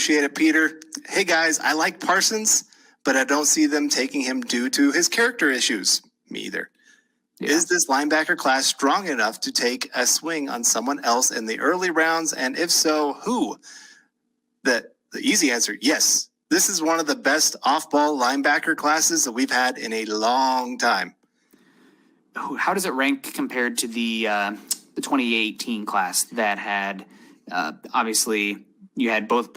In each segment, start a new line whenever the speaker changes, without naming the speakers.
appreciate it, Peter. Hey, guys, I like Parsons, but I don't see them taking him due to his character issues. Me either. Yeah. Is this linebacker class strong enough to take a swing on someone else in the early rounds? And if so, who? The easy answer, yes. This is one of the best off-ball linebacker classes that we've had in a long time.
How does it rank compared to the 2018 class that had, obviously, you had both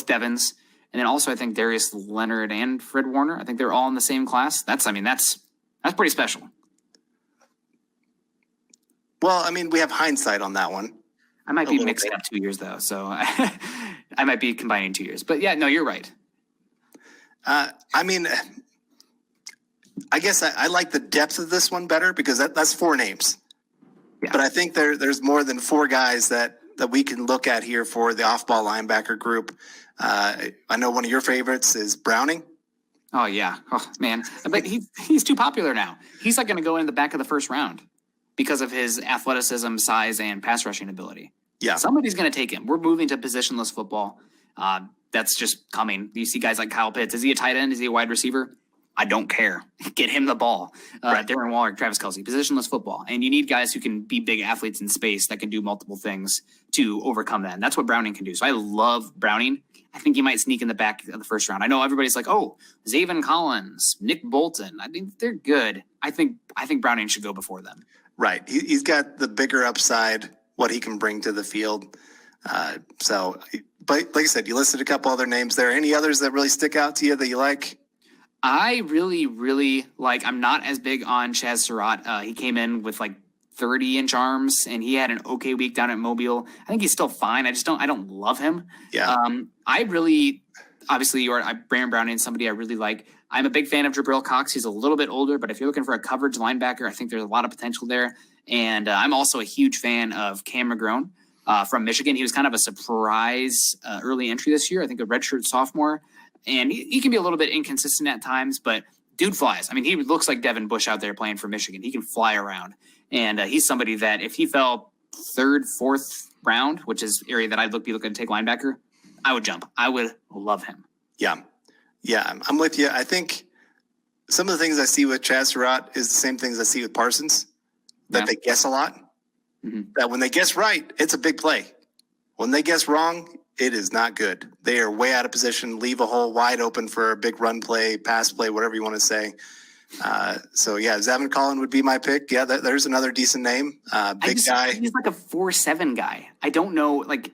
Devons, and then also I think Darius Leonard and Fred Warner. I think they're all in the same class. That's pretty special.
Well, I mean, we have hindsight on that one.
I might be mixing up 2 years, though, so I might be combining 2 years. But, yeah, no, you're right.
I mean, I guess I like the depth of this one better because that's 4 names. Yeah. But I think there's more than 4 guys that we can look at here for the off-ball linebacker group. I know one of your favorites is Browning.
Oh, yeah. Oh, man. But he's too popular now. He's like going to go in the back of the first round because of his athleticism, size, and pass rushing ability.
Yeah.
Somebody's going to take him. We're moving to positionless football. That's just coming. You see guys like Kyle Pitts. Is he a tight end? Is he a wide receiver? I don't care. Get him the ball. Right. Darren Waller, Travis Kelce, positionless football. And you need guys who can be big athletes in space that can do multiple things to overcome that. And that's what Browning can do. So I love Browning. I think he might sneak in the back of the first round. I know everybody's like, oh, Zaven Collins, Nick Bolton. I mean, they're good. I think Browning should go before them.
Right. He's got the bigger upside, what he can bring to the field. But like I said, you listed a couple other names there. Any others that really stick out to you that you like?
I really, really like, I'm not as big on Chaz Surratt. He came in with like 30-inch arms, and he had an okay week down at Mobile. I think he's still fine. I don't love him.
Yeah.
Obviously, Brandon Browning is somebody I really like. I'm a big fan of Jabril Cox. He's a little bit older, but if you're looking for a coverage linebacker, I think there's a lot of potential there. And I'm also a huge fan of Cam McGrone from Michigan. He was kind of a surprise early entry this year. I think a redshirt sophomore. And he can be a little bit inconsistent at times, but dude flies. I mean, he looks like Devin Bush out there playing for Michigan. He can fly around. And he's somebody that if he fell 3rd, 4th round, which is area that I'd be looking to take linebacker, I would jump. I would love him.
Yeah. Yeah, I'm with you. I think some of the things I see with Chaz Surratt is the same things I see with Parsons, that they guess a lot. Mm-hmm. That when they guess right, it's a big play. When they guess wrong, it is not good. They are way out of position, leave a hole wide open for a big run play, pass play, whatever you want to say. Zaven Collins would be my pick. Yeah, there's another decent name. Big guy.
He's like a 4'7" guy. I don't know, like,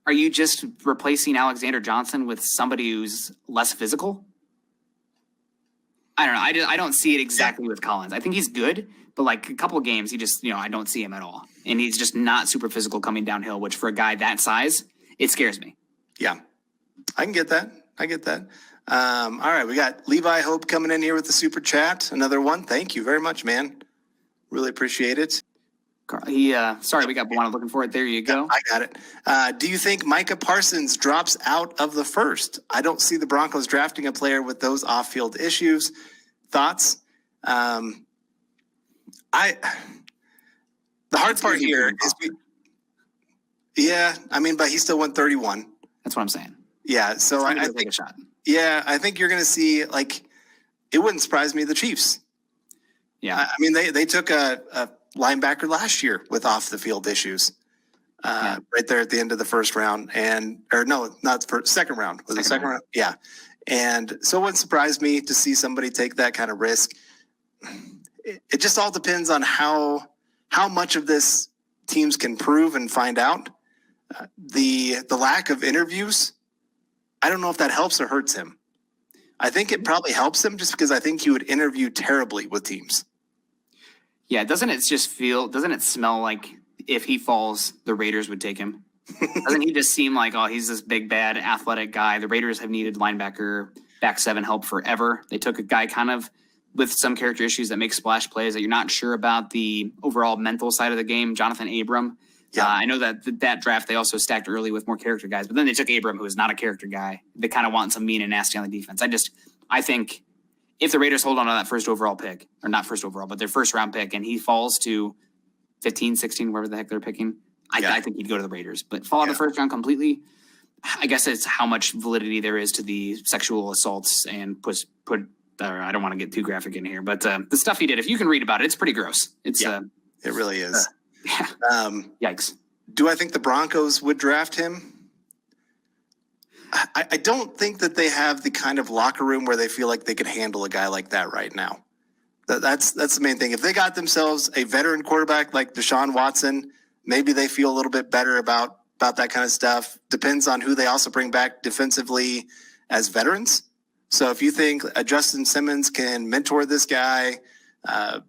are you just replacing Alexander Johnson with somebody who's less physical? I don't know. I don't see it exactly with Collins. I think he's good, but like a couple of games, he just, I don't see him at all. And he's just not super physical coming downhill, which for a guy that size, it scares me.
Yeah, I can get that. All right, we got Levi Hope coming in here with the super chat. Another one. Thank you very much, man. Really appreciate it.
We got one looking for it. There you go.
I got it. Do you think Micah Parsons drops out of the first? I don't see the Broncos drafting a player with those off-field issues. Thoughts? The hard part here is but he still went 31.
That's what I'm saying.
Yeah, so I think a shot. Yeah, I think you're going to see, like, it wouldn't surprise me, the Chiefs.
Yeah.
I mean, they took a linebacker last year with off-the-field issues right there at the end of the first round. Second round. Was it second round? Yeah. And so it wouldn't surprise me to see somebody take that kind of risk. It just all depends on how much of this teams can prove and find out. The lack of interviews, I don't know if that helps or hurts him. I think it probably helps him just because I think he would interview terribly with teams.
Yeah, doesn't it smell like if he falls, the Raiders would take him? Doesn't he just seem like, he's this big, bad, athletic guy? The Raiders have needed linebacker, back 7 help forever. They took a guy kind of with some character issues that make splash plays that you're not sure about the overall mental side of the game, Jonathan Abram. Yeah. I know that draft they also stacked early with more character guys, but then they took Abram, who is not a character guy. They kind of want some mean and nasty on the defense. I think if the Raiders hold on to that first overall pick, or not first overall, but their first round pick, and he falls to 15, 16, wherever the heck they're picking, I think he'd go to the Raiders. But fall out of the first round completely, I guess it's how much validity there is to the sexual assaults and I don't want to get too graphic in here, but the stuff he did, if you can read about it, it's pretty gross. It's
it really is.
Yikes.
Do I think the Broncos would draft him? I don't think that they have the kind of locker room where they feel like they could handle a guy like that right now. That's the main thing. If they got themselves a veteran quarterback like Deshaun Watson, maybe they feel a little bit better about that kind of stuff. Depends on who they also bring back defensively as veterans. So if you think Justin Simmons can mentor this guy, I'm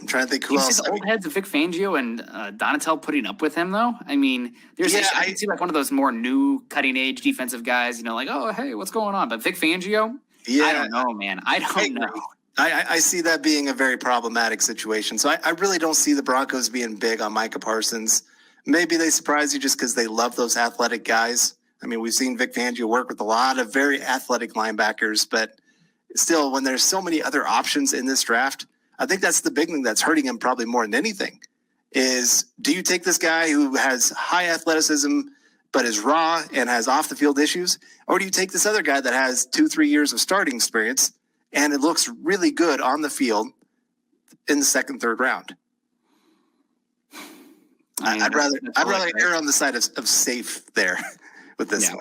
trying to think who else.
The old heads of Vic Fangio and Donatel putting up with him, though. I mean, I can see like one of those more new cutting edge defensive guys, like, oh, hey, what's going on? But Vic Fangio, I don't know, man. I don't know.
I see that being a very problematic situation. So I really don't see the Broncos being big on Micah Parsons. Maybe they surprise you just because they love those athletic guys. I mean, we've seen Vic Fangio work with a lot of very athletic linebackers, but still, when there's so many other options in this draft, I think that's the big thing that's hurting him probably more than anything is, do you take this guy who has high athleticism but is raw and has off the field issues, or do you take this other guy that has 2-3 years of starting experience and it looks really good on the field in the second, third round? I'd rather err on the side of safe there with this one.